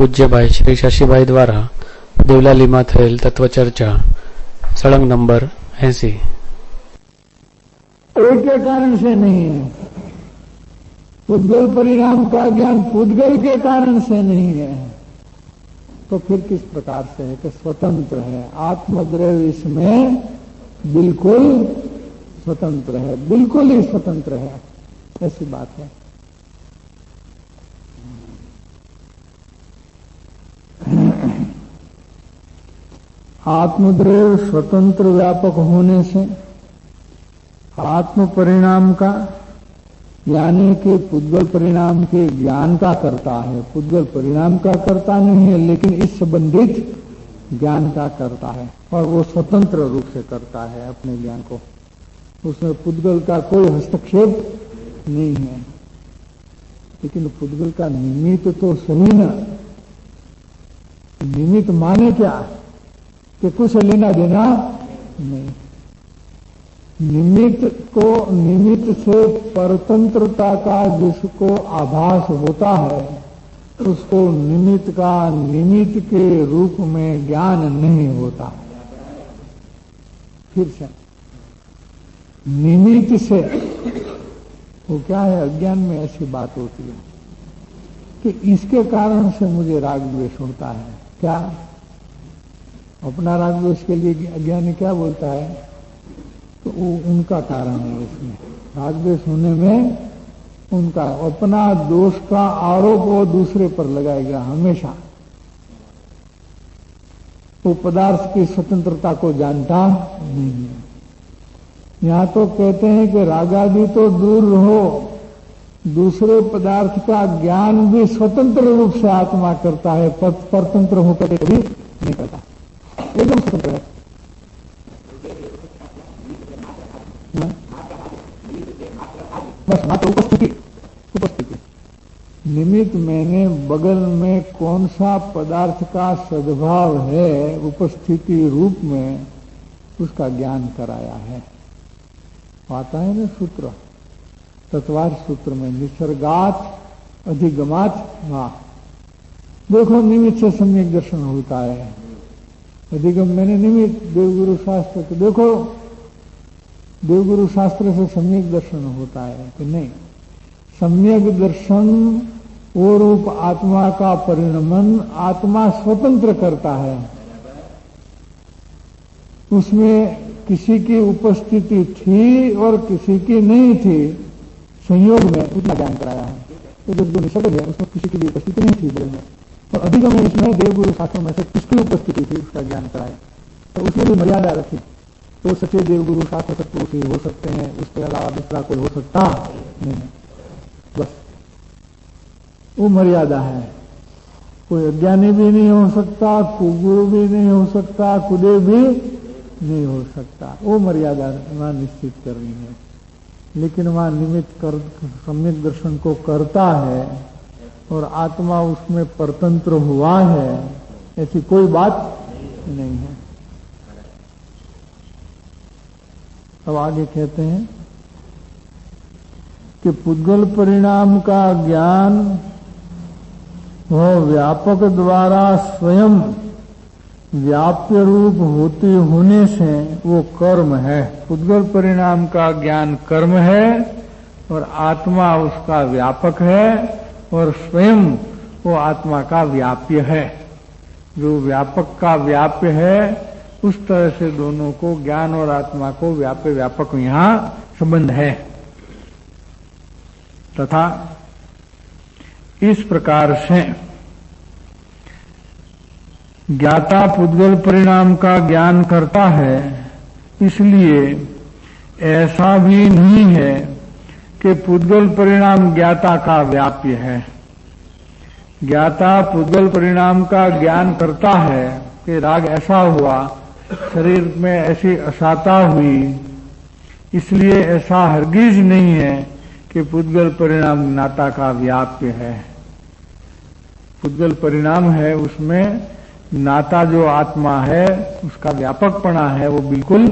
પૂજ્યભાઈ શ્રી શશીભાઈ द्वारा દેવલાલીમાં થયેલ તત્વચર્ચા સળંગ નંબર 80। एक के कारण से नहीं है। पुद्गल परिणाम का ज्ञान पुद्गल के कारण से नहीं है, तो फिर किस प्रकार से है कि स्वतंत्र है। आत्मद्रव्य इसमें बिल्कुल स्वतंत्र है, बिल्कुल ही स्वतंत्र है, ऐसी बात है। आत्मद्रव्य स्वतंत्र व्यापक होने से आत्म परिणाम का यानी कि पुद्गल परिणाम के ज्ञान का करता है। पुद्गल परिणाम का करता नहीं है, लेकिन इस संबंधित ज्ञान का करता है, और वो स्वतंत्र रूप से करता है अपने ज्ञान को। उसमें पुद्गल का कोई हस्तक्षेप नहीं है। लेकिन पुद्गल का निमित्त तो सही ना। निमित्त माने क्या कि कुछ लेना देना नहीं। निमित्त से परतंत्रता का जिसको आभास होता है, उसको निमित्त का निमित्त के रूप में ज्ञान नहीं होता। फिर से निमित्त से वो क्या है, अज्ञान में ऐसी बात होती है कि इसके कारण से मुझे राग द्वेष होता है। क्या अपना राग द्वेष के लिए अज्ञानी क्या बोलता है, तो वो उनका कारण है। उसमें राग द्वेष होने में उनका अपना दोष का आरोप वो दूसरे पर लगाएगा हमेशा। वो पदार्थ की स्वतंत्रता को जानता नहीं है। यहां तो कहते हैं कि रागादि तो दूर रहो, दूसरे पदार्थ का ज्ञान भी स्वतंत्र रूप से आत्मा करता है, परतंत्र होकर कभी नहीं करता, एकदम स्वतंत्र है। बस मात्र उपस्थिति निमित्त मैंने बगल में कौन सा पदार्थ का सद्भाव है, उपस्थिति रूप में उसका ज्ञान कराया है। आता है ना सूत्र, तत्वार सूत्र में निसर्गात अधिगमात। हाँ देखो, निमित्त से सम्यक दर्शन होता है। अधिगम मैंने निमित्त देवगुरु शास्त्र को देखो, देवगुरु शास्त्र से सम्यक दर्शन होता है कि नहीं। सम्यक दर्शन वो रूप आत्मा का परिणमन आत्मा स्वतंत्र करता है। उसमें किसी की उपस्थिति थी और किसी की नहीं थी, संयोग में उतना ज्ञान कराया है। तो जो निसर्ग है उसमें किसी की भी उपस्थिति नहीं थी में, और अधिगम में इसमें देवगुरु शास्त्रों में से किसकी उपस्थिति थी उसका ज्ञान कराया। तो उसमें भी मर्यादा रखी। तो सच्चे देवगुरु शास्त्र सत्पुरुष ही हो सकते हैं, उसके अलावा दूसरा कोई हो सकता नहीं। बस वो मर्यादा है। कोई अज्ञानी भी नहीं हो सकता, कुगुरु भी नहीं हो सकता, कुदे भी नहीं हो सकता। वो मर्यादा वहां निश्चित करनी है। लेकिन वहां निमित्त कर सम्यक दर्शन को करता है और आत्मा उसमें परतंत्र हुआ है, ऐसी कोई बात नहीं है। अब आगे कहते हैं कि पुद्गल परिणाम का ज्ञान वह व्यापक द्वारा स्वयं व्याप्य रूप होते होने से वो कर्म है। पुद्गल परिणाम का ज्ञान कर्म है और आत्मा उसका व्यापक है और स्वयं वो आत्मा का व्याप्य है। जो व्यापक का व्याप्य है उस तरह से दोनों को, ज्ञान और आत्मा को व्याप्य व्यापक यहां संबंध है। तथा इस प्रकार से ज्ञाता पुद्गल परिणाम का ज्ञान करता है, इसलिए ऐसा भी नहीं है कि पुद्गल परिणाम ज्ञाता का व्याप्य है। ज्ञाता पुद्गल परिणाम का ज्ञान करता है कि राग ऐसा हुआ, शरीर में ऐसी असाता हुई, इसलिए ऐसा हरगिज नहीं है कि पुद्गल परिणाम ज्ञाता का व्याप्य है। पुद्गल परिणाम है, उसमें नाता जो आत्मा है उसका व्यापकपना है वो बिल्कुल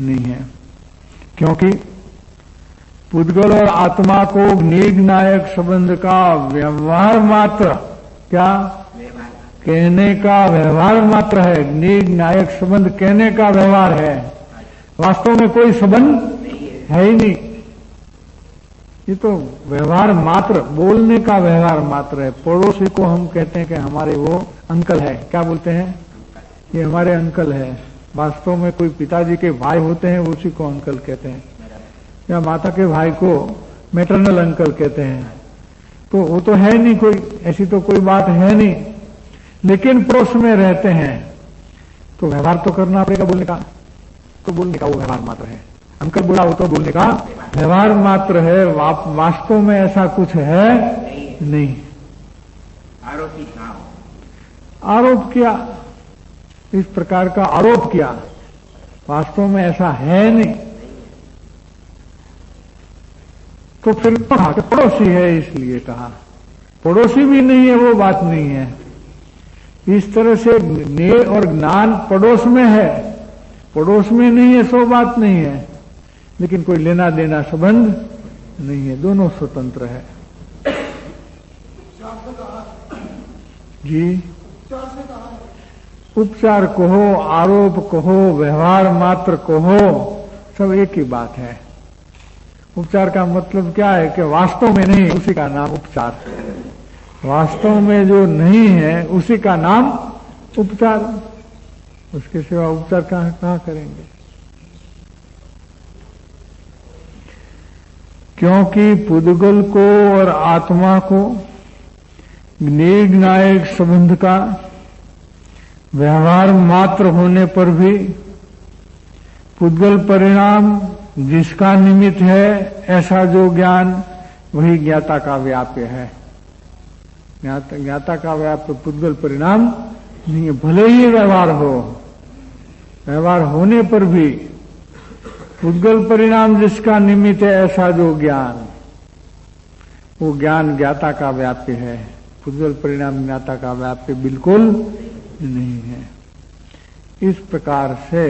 नहीं है। क्योंकि पुद्गल और आत्मा को निग नायक संबंध का व्यवहार मात्र क्या कहने का व्यवहार मात्र है। नीड नायक संबंध कहने का व्यवहार है, वास्तव में कोई संबंध है ही नहीं। ये तो व्यवहार मात्र, बोलने का व्यवहार मात्र है। पड़ोसी को हम कहते हैं कि हमारे वो अंकल है, क्या बोलते हैं, ये हमारे अंकल है। वास्तव में कोई पिताजी के भाई होते हैं, उसी को अंकल कहते हैं, या माता के भाई को मैटरनल अंकल कहते हैं। तो वो तो है नहीं कोई, ऐसी तो कोई बात है नहीं। लेकिन पड़ोस में रहते हैं तो व्यवहार तो करना पड़ेगा, बोलने का, तो बोलने का वो व्यवहार मात्र है। अंकल बोला वो तो बोलने का व्यवहार मात्र है, वास्तव में ऐसा कुछ है नहीं। आरोप किया, इस प्रकार का आरोप किया, वास्तव में ऐसा है नहीं। तो फिर कहा कि पड़ोसी है, इसलिए कहा। पड़ोसी भी नहीं है, वो बात नहीं है। इस तरह से ज्ञेय और ज्ञान पड़ोस में है, पड़ोस में नहीं है, सो बात नहीं है। लेकिन कोई लेना देना संबंध नहीं है, दोनों स्वतंत्र है। जी, उपचार कहो, आरोप कहो, व्यवहार मात्र कहो, सब एक ही बात है। उपचार का मतलब क्या है कि वास्तव में नहीं, उसी का नाम उपचार। वास्तव में जो नहीं है उसी का नाम उपचार। उसके सिवा उपचार कहां करेंगे। क्योंकि पुद्गल को और आत्मा को ज्ञेय संबंध का व्यवहार मात्र होने पर भी पुद्गल परिणाम जिसका निमित्त है, ऐसा जो ज्ञान, वही ज्ञाता का व्याप्य है। ज्ञाता का व्याप्य पुद्गल परिणाम नहीं है। भले ही व्यवहार हो, व्यवहार होने पर भी पुद्गल परिणाम जिसका निमित्त है, ऐसा जो ज्ञान, वो ज्ञान ज्ञाता का व्याप्य है। पुद्गल परिणाम ज्ञाता का व्याप्य बिल्कुल नहीं है। इस प्रकार से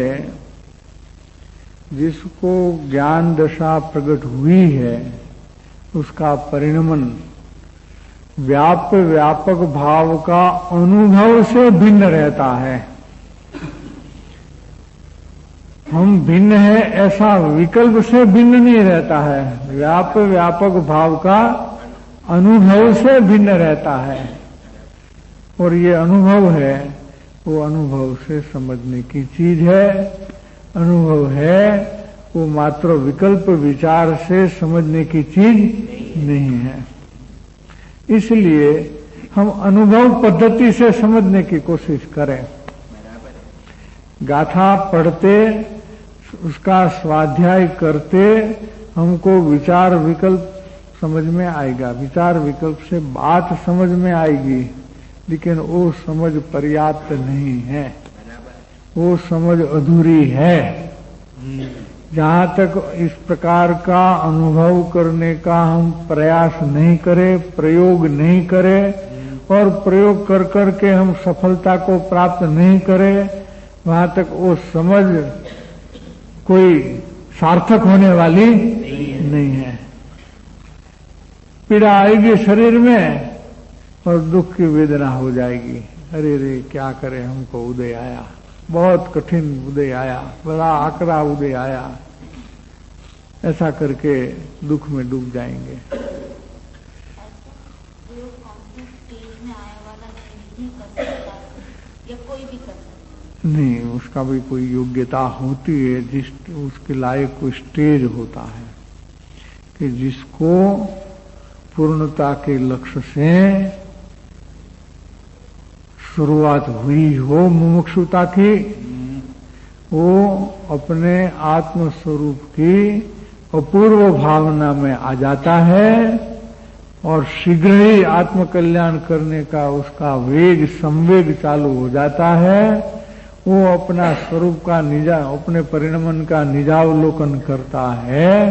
जिसको ज्ञान दशा प्रकट हुई है, उसका परिणमन व्यापक भाव का अनुभव से भिन्न रहता है। हम भिन्न है ऐसा विकल्प से भिन्न नहीं रहता है, व्यापक भाव का अनुभव से भिन्न रहता है। और ये अनुभव है, वो अनुभव से समझने की चीज है। अनुभव है, वो मात्र विकल्प विचार से समझने की चीज नहीं है। इसलिए हम अनुभव पद्धति से समझने की कोशिश करें। गाथा पढ़ते, उसका स्वाध्याय करते, हमको विचार विकल्प समझ में आएगा। विचार विकल्प से बात समझ में आएगी, लेकिन वो समझ पर्याप्त नहीं है, वो समझ अधूरी है। जहां तक इस प्रकार का अनुभव करने का हम प्रयास नहीं करें, प्रयोग नहीं करें, और प्रयोग कर करके हम सफलता को प्राप्त नहीं करें, वहां तक वो समझ कोई सार्थक होने वाली नहीं है। पीड़ा आएगी शरीर में और दुख की वेदना हो जाएगी। अरे रे, क्या करें, हमको उदय आया, बहुत कठिन उदय आया, बड़ा आकरा उदय आया, ऐसा करके दुख में डूब जाएंगे। नहीं, उसका भी कोई योग्यता होती है, जिस उसके लायक कोई स्टेज होता है कि जिसको पूर्णता के लक्ष्य से शुरुआत हुई हो मुमुक्षुता की, वो अपने आत्म स्वरूप की अपूर्व भावना में आ जाता है और शीघ्र ही आत्म कल्याण करने का उसका वेग संवेग चालू हो जाता है। वो अपना स्वरूप का अपने परिणमन का निजावलोकन करता है।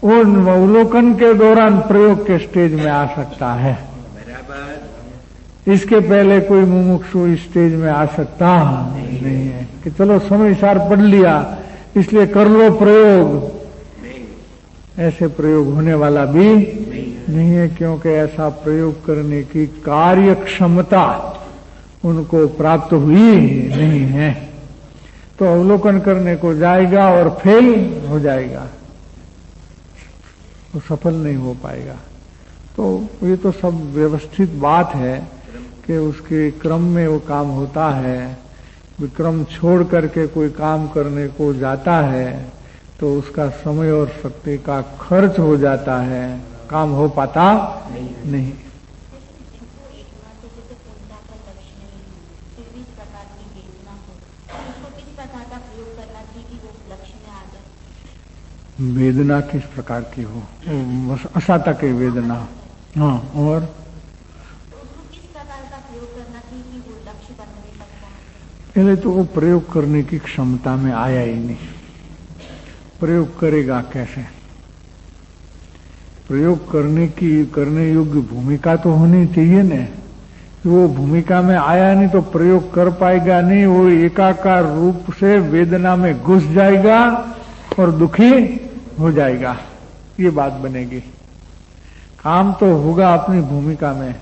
वो अवलोकन के दौरान प्रयोग के स्टेज में आ सकता है। इसके पहले कोई मुमुक्षु इस स्टेज में आ सकता नहीं है कि चलो समय सार पढ़ लिया इसलिए कर लो प्रयोग। ऐसे प्रयोग होने वाला भी नहीं है, क्योंकि ऐसा प्रयोग करने की कार्य क्षमता उनको प्राप्त हुई नहीं है, तो अवलोकन करने को जाएगा और फेल हो जाएगा, वो सफल नहीं हो पाएगा। तो ये तो सब व्यवस्थित बात है कि उसके क्रम में वो काम होता है। विक्रम छोड़ करके कोई काम करने को जाता है तो उसका समय और शक्ति का खर्च हो जाता है, काम हो पाता नहीं। वेदना किस प्रकार की हो, असाता की वेदना। हाँ, और किस प्रकार का प्रयोग करना चाहिए कि वो लक्ष्य बनने तक पहुंचे? पहले तो वो प्रयोग करने की क्षमता में आया ही नहीं। प्रयोग करेगा कैसे? प्रयोग करने योग्य भूमिका तो होनी चाहिए न। वो भूमिका में आया नहीं तो प्रयोग कर पाएगा नहीं। वो एकाकार रूप से वेदना में घुस जाएगा और दुखी हो जाएगा, ये बात बनेगी। काम तो होगा अपनी भूमिका में,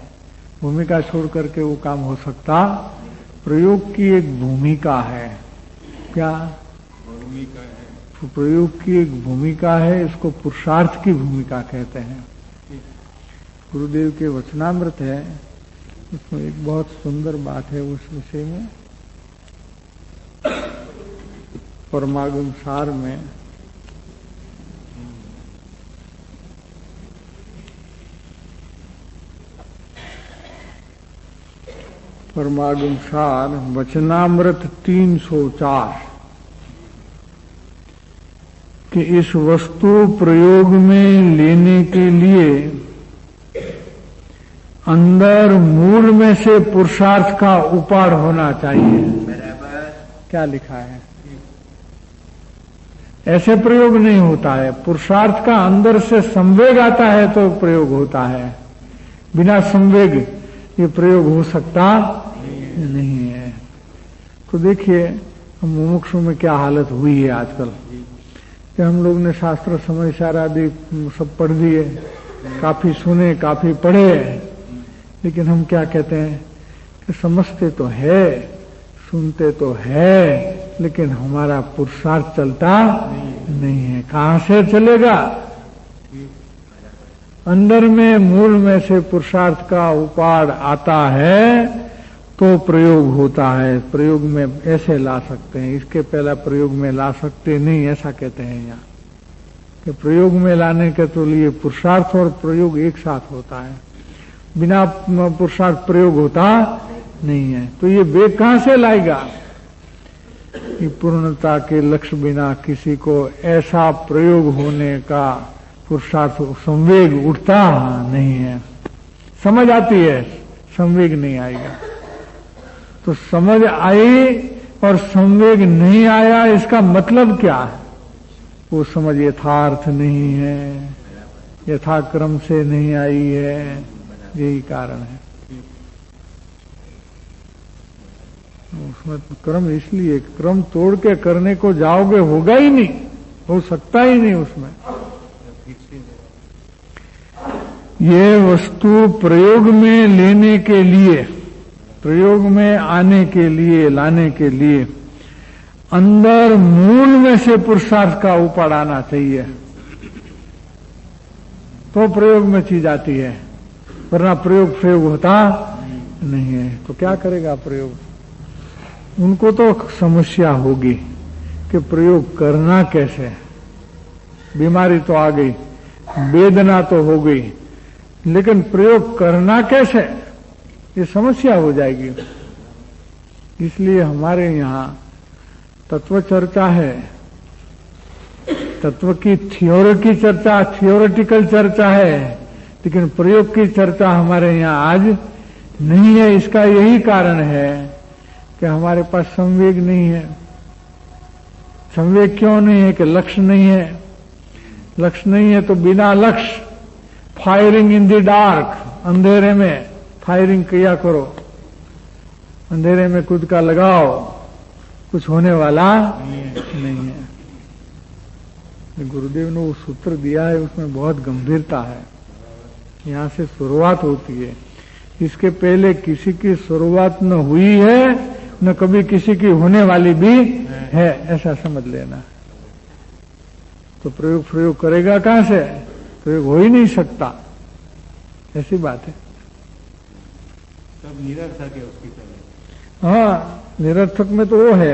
भूमिका छोड़ करके वो काम हो सकता। प्रयोग की एक भूमिका है, क्या भूमिका है? प्रयोग की एक भूमिका है, इसको पुरुषार्थ की भूमिका कहते हैं। गुरुदेव के वचनामृत है, उसमें एक बहुत सुंदर बात है उस विषय में। परमागम सार में परमागम सार वचनामृत 304 कि इस वस्तु प्रयोग में लेने के लिए अंदर मूल में से पुरुषार्थ का उपाड़ होना चाहिए। क्या लिखा है? ऐसे प्रयोग नहीं होता है। पुरुषार्थ का अंदर से संवेग आता है तो प्रयोग होता है, बिना संवेग ये प्रयोग हो सकता नहीं है। तो देखिए हम मुमुक्षु में क्या हालत हुई है आजकल कि हम लोग ने शास्त्र समाचार आदि सब पढ़ दिए, काफी सुने, काफी पढ़े, लेकिन हम क्या कहते हैं कि समझते तो है, सुनते तो है, लेकिन हमारा पुरुषार्थ चलता नहीं है। कहां से चलेगा? अंदर में मूल में से पुरुषार्थ का उपाड़ आता है तो प्रयोग होता है। प्रयोग में ऐसे ला सकते हैं, इसके पहला प्रयोग में ला सकते नहीं, ऐसा कहते हैं यहाँ कि प्रयोग में लाने के तो लिए पुरुषार्थ और प्रयोग एक साथ होता है, बिना पुरुषार्थ प्रयोग होता नहीं है। तो ये वेग कहां से लाएगा? कि पूर्णता के लक्ष्य बिना किसी को ऐसा प्रयोग होने का पुरुषार्थ संवेग उठता नहीं है। समझ आती है, संवेग नहीं आएगा। तो समझ आई और संवेग नहीं आया, इसका मतलब क्या है? वो समझ यथार्थ नहीं है, यथाक्रम से नहीं आई है, यही कारण है। उसमें क्रम इसलिए क्रम तोड़ के करने को जाओगे होगा ही नहीं, हो सकता ही नहीं उसमें। ये वस्तु प्रयोग में लेने के लिए, प्रयोग में आने के लिए, लाने के लिए अंदर मूल में से पुरुषार्थ का उपाड़ आना चाहिए तो प्रयोग में चीज आती है, वरना प्रयोग होता नहीं है। तो क्या करेगा प्रयोग? उनको तो समस्या होगी कि प्रयोग करना कैसे। बीमारी तो आ गई, वेदना तो हो गई, लेकिन प्रयोग करना कैसे, ये समस्या हो जाएगी। इसलिए हमारे यहाँ तत्व चर्चा है, तत्व की थ्योरी की चर्चा, थियोरेटिकल चर्चा है, लेकिन प्रयोग की चर्चा हमारे यहाँ आज नहीं है। इसका यही कारण है कि हमारे पास संवेग नहीं है। संवेग क्यों नहीं है? कि लक्ष्य नहीं है। लक्ष्य नहीं है तो बिना लक्ष्य फायरिंग इन द डार्क, अंधेरे में फायरिंग किया करो, अंधेरे में खुद का लगाओ, कुछ होने वाला नहीं है। गुरुदेव ने वो सूत्र दिया है, उसमें बहुत गंभीरता है। यहां से शुरुआत होती है। इसके पहले किसी की शुरुआत न हुई है न कभी किसी की होने वाली भी है, ऐसा समझ लेना। तो प्रयोग करेगा कहां से? प्रयोग हो ही नहीं सकता, ऐसी बात है। सब निरर्थक है उसकी तरह। हाँ, निरर्थक में तो वो है